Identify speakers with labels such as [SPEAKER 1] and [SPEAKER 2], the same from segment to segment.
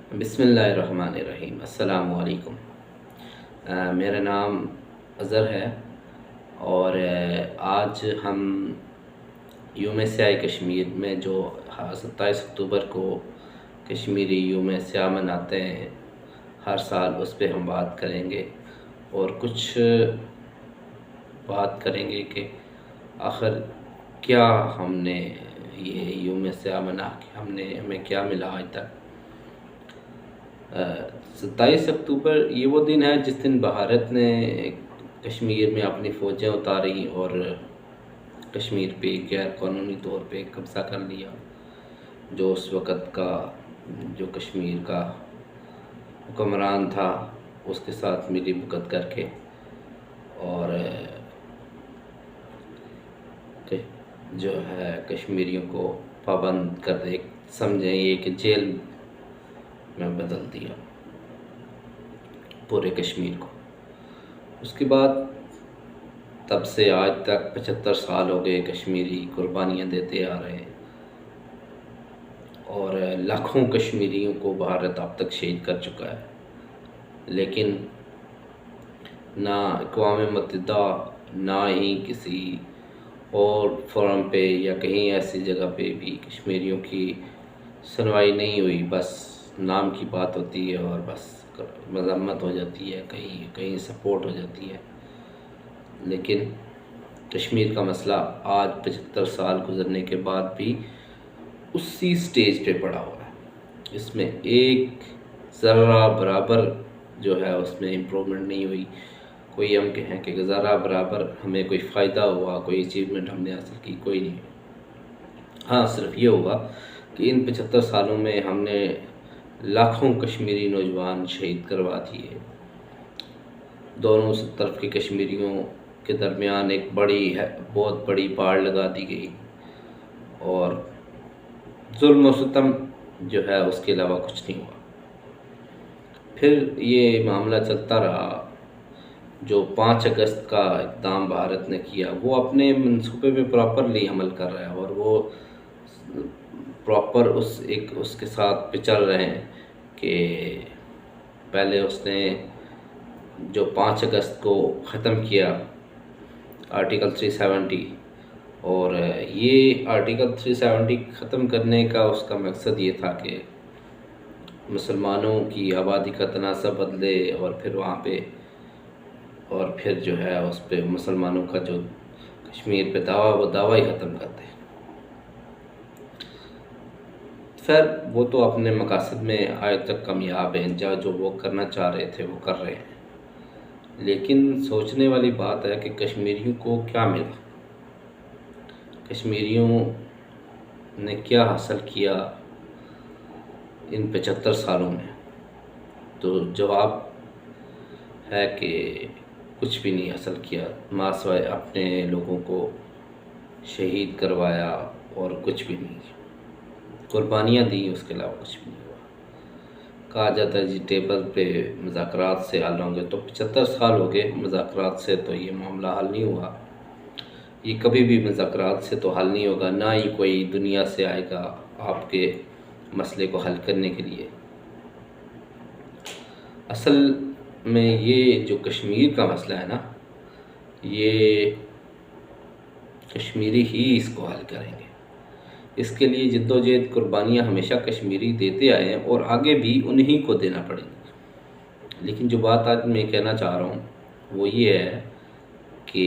[SPEAKER 1] بسم اللہ الرحمن الرحیم۔ السلام علیکم۔ میرا نام اظہر ہے اور آج ہم یوم سیاہ کشمیر میں جو 27 اکتوبر کو کشمیری یوم سیاہ مناتے ہیں ہر سال، اس پہ ہم بات کریں گے اور کچھ بات کریں گے کہ آخر کیا ہم نے یہ یوم سیاہ منا کے ہمیں کیا ملا آج تک۔ 27 اکتوبر یہ وہ دن ہے جس دن بھارت نے کشمیر میں اپنی فوجیں اتاری اور کشمیر پہ غیر قانونی طور پہ قبضہ کر لیا، جو اس وقت کا جو کشمیر کا حکمران تھا اس کے ساتھ ملی بھگت کر کے، اور جو ہے کشمیریوں کو پابند کر دے، سمجھیں یہ کہ جیل میں بدل دیا پورے کشمیر کو۔ اس کے بعد تب سے آج تک 75 سال ہو گئے کشمیری قربانیاں دیتے آ رہے ہیں، اور لاکھوں کشمیریوں کو بھارت اب تک شہید کر چکا ہے، لیکن نہ اقوام متحدہ نہ ہی کسی اور فورم پہ یا کہیں ایسی جگہ پہ بھی کشمیریوں کی سنوائی نہیں ہوئی۔ بس نام کی بات ہوتی ہے اور بس مذمت ہو جاتی ہے، کہیں سپورٹ ہو جاتی ہے، لیکن کشمیر کا مسئلہ آج 75 سال گزرنے کے بعد بھی اسی سٹیج پہ پڑا ہوا ہے۔ اس میں ایک ذرہ برابر جو ہے اس میں امپرومنٹ نہیں ہوئی۔ کوئی ہم کہیں کہ ذرہ برابر ہمیں کوئی فائدہ ہوا، کوئی اچیومنٹ ہم نے حاصل کی، کوئی نہیں۔ ہاں، صرف یہ ہوا کہ ان 75 سالوں میں ہم نے لاکھوں کشمیری نوجوان شہید کروا دیے۔ دونوں طرف کے کشمیریوں کے درمیان ایک بہت بڑی باڑ لگا دی گئی، اور ظلم و ستم جو ہے اس کے علاوہ کچھ نہیں ہوا۔ پھر یہ معاملہ چلتا رہا۔ جو 5 اگست کا اقدام بھارت نے کیا، وہ اپنے منصوبے پہ پراپرلی عمل کر رہا ہے، اور وہ پراپر اس کے ساتھ پہ چل رہے ہیں کہ پہلے اس نے جو 5 اگست کو ختم کیا آرٹیکل 370، اور یہ آرٹیکل 370 ختم کرنے کا اس کا مقصد یہ تھا کہ مسلمانوں کی آبادی کا تناسب بدلے، اور پھر جو ہے اس پہ مسلمانوں کا جو کشمیر پہ دعویٰ ہی ختم کرتے۔ خیر، وہ تو اپنے مقاصد میں آج تک کامیاب ہیں، جو وہ کرنا چاہ رہے تھے وہ کر رہے ہیں، لیکن سوچنے والی بات ہے کہ کشمیریوں کو کیا ملا، کشمیریوں نے کیا حاصل کیا ان 75 سالوں میں۔ تو جواب ہے کہ کچھ بھی نہیں حاصل کیا، سوائے اپنے لوگوں کو شہید کروایا اور کچھ بھی نہیں، قربانیاں دیں، اس کے علاوہ کچھ بھی نہیں ہوا۔ کہا جاتا ہے جی ٹیبل پہ مذاکرات سے حل ہوں گے، تو 75 سال ہو گئے مذاکرات سے تو یہ معاملہ حل نہیں ہوا۔ یہ کبھی بھی مذاکرات سے تو حل نہیں ہوگا، نہ ہی کوئی دنیا سے آئے گا آپ کے مسئلے کو حل کرنے کے لیے۔ اصل میں یہ جو کشمیر کا مسئلہ ہے نا، یہ کشمیری ہی اس کو حل کریں گے۔ اس کے لیے جد و جہد قربانیاں ہمیشہ کشمیری دیتے آئے ہیں، اور آگے بھی انہی کو دینا پڑے گا۔ لیکن جو بات آج میں کہنا چاہ رہا ہوں وہ یہ ہے کہ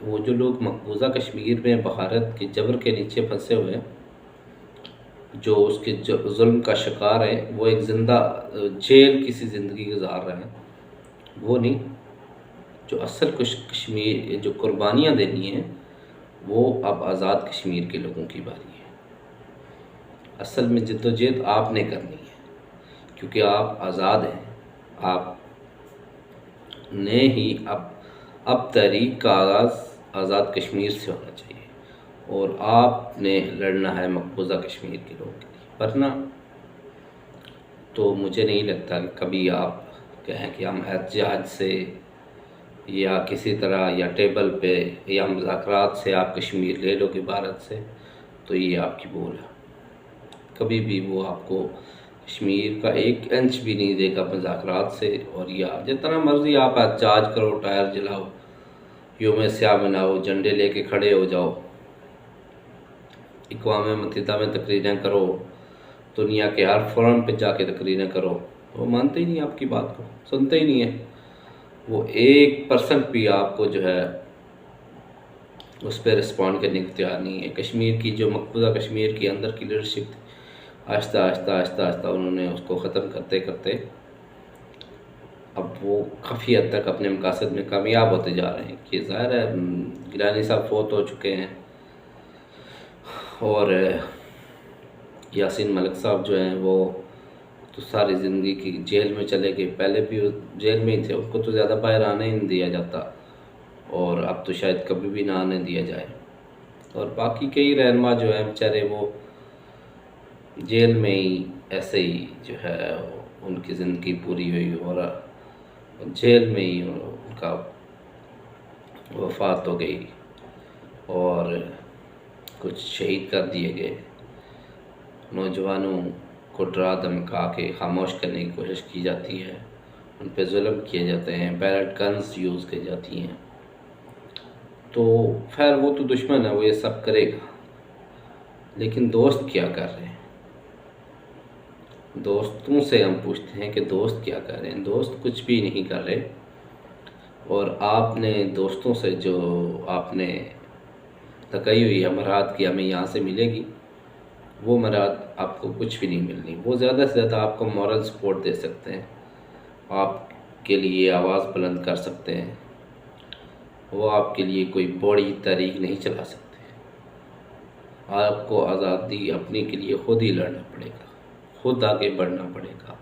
[SPEAKER 1] وہ جو لوگ مقبوضہ کشمیر میں بھارت کے جبر کے نیچے پھنسے ہوئے ہیں، جو اس کے ظلم کا شکار ہیں، وہ ایک زندہ جیل کی سی زندگی گزار رہے ہیں، وہ نہیں۔ جو اصل کشمیر جو قربانیاں دینی ہیں، وہ اب آزاد کشمیر کے لوگوں کی باری ہے۔ اصل میں جد و جہد آپ نے کرنی ہے، کیونکہ آپ آزاد ہیں۔ آپ نے ہی اب تحریک کا آغاز آزاد کشمیر سے ہونا چاہیے، اور آپ نے لڑنا ہے مقبوضہ کشمیر کے لوگوں کے لیے، ورنہ تو مجھے نہیں لگتا کہ کبھی آپ کہیں کہ ہم احتجاج سے یا کسی طرح یا ٹیبل پہ یا مذاکرات سے آپ کشمیر لے لو گے بھارت سے، تو یہ آپ کی بھول ہے۔ کبھی بھی وہ آپ کو کشمیر کا 1 انچ بھی نہیں دے گا مذاکرات سے، اور یا جتنا مرضی آپ احتجاج کرو، ٹائر جلاؤ، یوم سیاہ مناؤ، جھنڈے لے کے کھڑے ہو جاؤ، اقوام متحدہ میں تقریریں کرو، دنیا کے ہر فورم پہ جا کے تقریریں کرو، وہ مانتے ہی نہیں آپ کی بات کو، سنتے ہی نہیں ہے، وہ 1% بھی آپ کو جو ہے اس پہ رسپونڈ کرنے کی تیار نہیں ہے۔ کشمیر کی جو مقبوضہ کشمیر کی اندر کی لیڈرشپ تھی، آہستہ آہستہ آہستہ آہستہ انہوں نے اس کو ختم کرتے کرتے اب وہ کافی حد تک اپنے مقاصد میں کامیاب ہوتے جا رہے ہیں۔ کہ ظاہر ہے گیلانی صاحب فوت ہو چکے ہیں، اور یاسین ملک صاحب جو ہیں وہ تو ساری زندگی کی جیل میں چلے گئے، پہلے بھی وہ جیل میں ہی تھے، ان کو تو زیادہ باہر آنے ہی نہیں دیا جاتا، اور اب تو شاید کبھی بھی نہ آنے دیا جائے۔ اور باقی کئی رہنما جو ہیں بیچارے وہ جیل میں ہی ایسے ہی جو ہے ان کی زندگی پوری ہوئی، اور جیل میں ہی ان کا وفات ہو گئی، اور کچھ شہید کر دیے گئے۔ نوجوانوں کو ڈرا دھمکا کے خاموش کرنے کی کوشش کی جاتی ہے، ان پہ ظلم کیے جاتے ہیں، پیلٹ گنز یوز کی جاتی ہیں۔ تو خیر وہ تو دشمن ہے، وہ یہ سب کرے گا، لیکن دوست کیا کر رہے ہیں؟ دوستوں سے ہم پوچھتے ہیں کہ دوست کیا کر رہے ہیں؟ دوست کچھ بھی نہیں کر رہے، اور آپ نے دوستوں سے جو آپ نے تکئی ہوئی ہے مراد کی ہمیں یہاں سے ملے گی، وہ مراد آپ کو کچھ بھی نہیں ملنی۔ وہ زیادہ سے زیادہ آپ کو مورل سپورٹ دے سکتے ہیں، آپ کے لیے آواز بلند کر سکتے ہیں، وہ آپ کے لیے کوئی بڑی تحریک نہیں چلا سکتے۔ آپ کو آزادی اپنے کے لیے خود ہی لڑنا پڑے گا، خود آگے بڑھنا پڑے گا،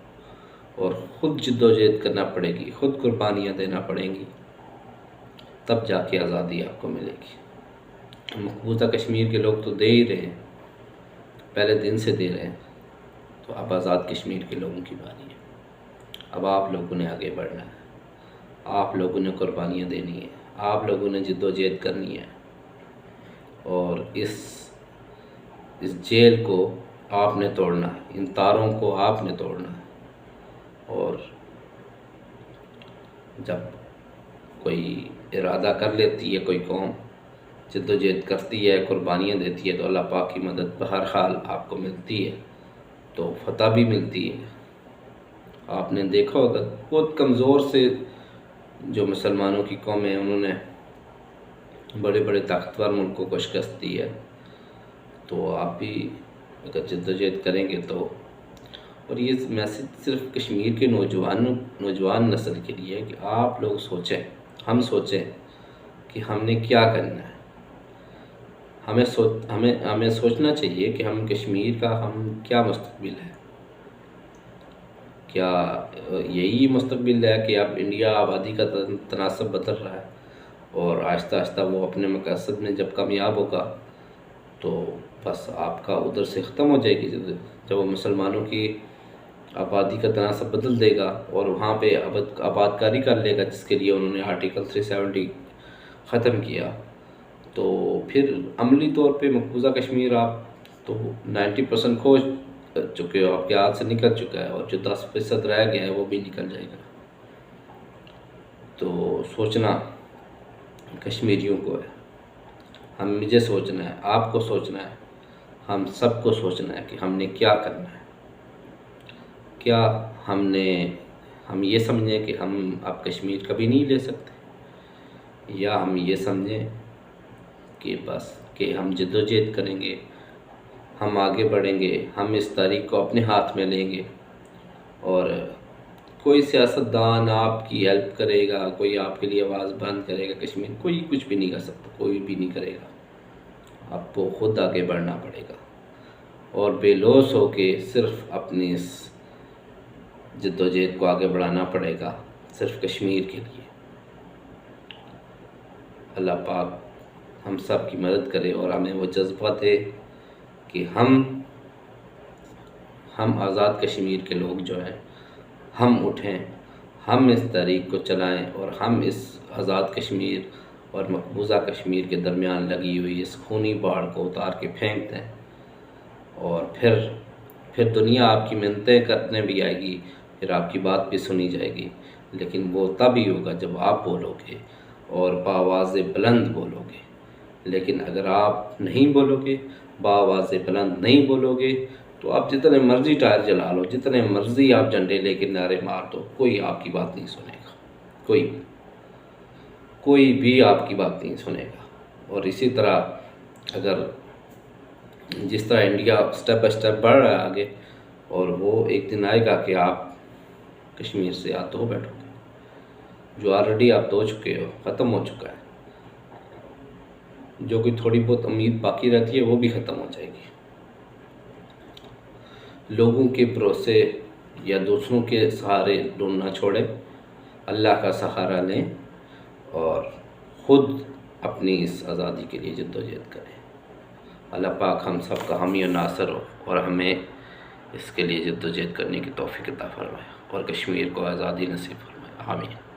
[SPEAKER 1] اور خود جد و جہد کرنا پڑے گی، خود قربانیاں دینا پڑیں گی، تب جا کے آزادی آپ کو ملے گی۔ مقبوضہ کشمیر کے لوگ تو دے ہی رہے ہیں، پہلے دن سے دے رہے ہیں، تو اب آزاد کشمیر کے لوگوں کی باری ہے۔ اب آپ لوگوں نے آگے بڑھنا ہے، آپ لوگوں نے قربانیاں دینی ہیں، آپ لوگوں نے جد و جہد کرنی ہے، اور اس جیل کو آپ نے توڑنا ہے، ان تاروں کو آپ نے توڑنا ہے۔ اور جب کوئی ارادہ کر لیتی ہے، کوئی قوم جد و جہد کرتی ہے، قربانیاں دیتی ہے، تو اللہ پاک کی مدد بہر حال آپ کو ملتی ہے، تو فتح بھی ملتی ہے۔ آپ نے دیکھا ہوگا بہت کمزور سے جو مسلمانوں کی قومیں ہیں، انہوں نے بڑے بڑے طاقتور ملکوں کو شکست دی ہے، تو آپ بھی اگر جد و جہد کریں گے تو۔ اور یہ میسج صرف کشمیر کے نوجوان نسل کے لیے ہے کہ آپ لوگ سوچیں، ہم سوچیں کہ ہم نے کیا کرنا ہے۔ ہمیں سوچنا چاہیے کہ ہم کشمیر کا ہم کیا مستقبل ہے۔ کیا یہی مستقبل ہے کہ اب انڈیا آبادی کا تناسب بدل رہا ہے، اور آہستہ آہستہ وہ اپنے مقاصد میں جب کامیاب ہوگا تو بس آپ کا ادھر سے ختم ہو جائے گی، جب وہ مسلمانوں کی آبادی کا تناسب بدل دے گا اور وہاں پہ آباد کاری کر لے گا، جس کے لیے انہوں نے آرٹیکل 370 ختم کیا، تو پھر عملی طور پہ مقبوضہ کشمیر آپ تو 90% کھو چکے ہو، آپ کے ہاتھ سے نکل چکا ہے، اور جو 10% رہ گیا ہے وہ بھی نکل جائے گا۔ تو سوچنا کشمیریوں کو ہے، مجھے سوچنا ہے، آپ کو سوچنا ہے، ہم سب کو سوچنا ہے کہ ہم نے کیا کرنا ہے۔ کیا ہم یہ سمجھیں کہ ہم اب کشمیر کبھی نہیں لے سکتے، یا ہم یہ سمجھیں کہ بس کہ ہم جد و جہد کریں گے، ہم آگے بڑھیں گے، ہم اس تاریخ کو اپنے ہاتھ میں لیں گے، اور کوئی سیاستدان آپ کی ہیلپ کرے گا، کوئی آپ کے لیے آواز بند کرے گا کشمیر، کوئی کچھ بھی نہیں کر سکتا، کوئی بھی نہیں کرے گا۔ آپ کو خود آگے بڑھنا پڑے گا، اور بے لوث ہو کے صرف اپنی اس جد و جہد کو آگے بڑھانا پڑے گا، صرف کشمیر کے لیے۔ اللہ پاک ہم سب کی مدد کرے، اور ہمیں وہ جذبہ دے کہ ہم آزاد کشمیر کے لوگ جو ہیں، ہم اٹھیں، ہم اس تحریک کو چلائیں، اور ہم اس آزاد کشمیر اور مقبوضہ کشمیر کے درمیان لگی ہوئی اس خونی باڑ کو اتار کے پھینک دیں، اور پھر پھر دنیا آپ کی منتیں کرنے بھی آئے گی، پھر آپ کی بات بھی سنی جائے گی، لیکن وہ تب ہی ہوگا جب آپ بولو گے اور بآواز بلند بولو گے۔ لیکن اگر آپ نہیں بولو گے، بآواز بلند نہیں بولو گے، تو آپ جتنے مرضی ٹائر جلا لو، جتنے مرضی آپ جھنڈے لے کے نعرے مار دو، کوئی آپ کی بات نہیں سنے گا، کوئی بھی آپ کی بات نہیں سنے گا۔ اور اسی طرح اگر جس طرح انڈیا سٹیپ بائی سٹیپ بڑھ رہا ہے آگے، اور وہ ایک دن آئے گا کہ آپ کشمیر سے ہاتھ دھو بیٹھو گے، جو آلریڈی آپ دھو چکے ہو، ختم ہو چکا ہے۔ جو کوئی تھوڑی بہت امید باقی رہتی ہے وہ بھی ختم ہو جائے گی۔ لوگوں کے بھروسے یا دوسروں کے سہارے ڈھونڈنا چھوڑیں، اللہ کا سہارا لیں اور خود اپنی اس آزادی کے لیے جدوجہد کریں۔ اللہ پاک ہم سب کا حامی و ناصر ہو اور ہمیں اس کے لیے جدوجہد کرنے کی توفیق عطا فرمائے اور کشمیر کو آزادی نصیب فرمائے، آمین۔